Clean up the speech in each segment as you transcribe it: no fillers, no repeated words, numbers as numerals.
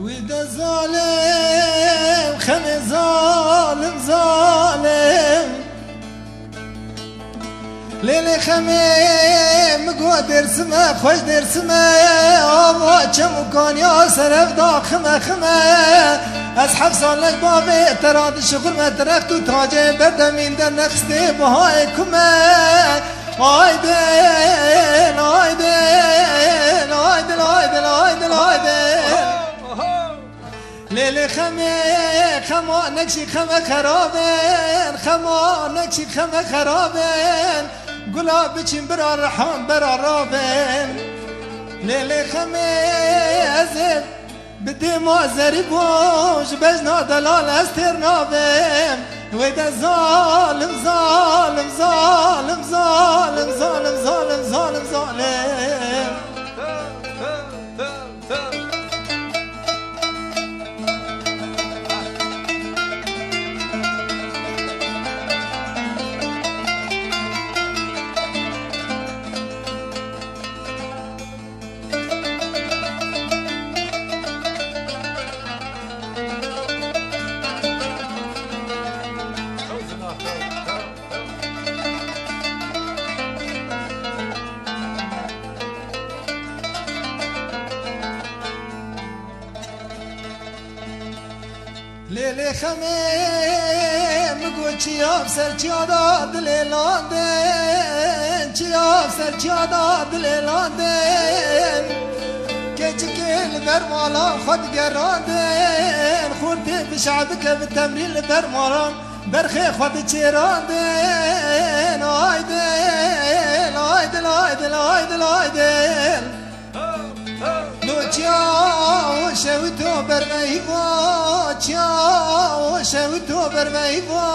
وده ظالم خم ظالم ظالم ليلي خميم قو درسمه خوش درسمه آما چمو كان يا سرف دا خمه خمه اصحاب سالك بابي تراد شغل ما تركت تاجه بردمين در نخسته بهاي كمه آيدين آيدين آيدين آيدين آيدين آيدين ليلي خمي خما نكشي خما خرابين خما نكشي خما خرابين قلاب بچين برا رحان برا رابين ليلي خمي ازل بدي ما زريبوش بجنا دلال استر نابين ويدا ظالم ظالم ظالم ظالم ظالم ظالم ظالم ظالم ليلي خميم قول چياب سر چيادا دليلاندين چياب سر چيادا دليلاندين كيچكي لبرمالا خود گراندين خورتي بشعبك بالتمرين لبرمالا برخي خود چيراندين آيدين آيدين آيدين آيدين آيدين چیا شویتو بر میوا چیا شویتو بر میوا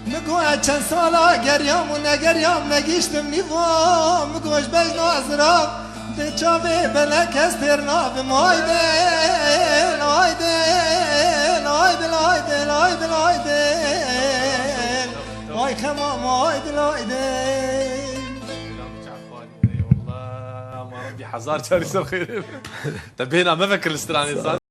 مگو چند سالا گریام و نگریام نگیشتم نیوا مگوش بج نازرا ده چاوه بلک از ترناب مایدن آیدن آیدن آیدن آیدن آیدن آی خمام آیدن آیدن بحزار جاري الخير. طب هنا ما فكر الاستراني صح؟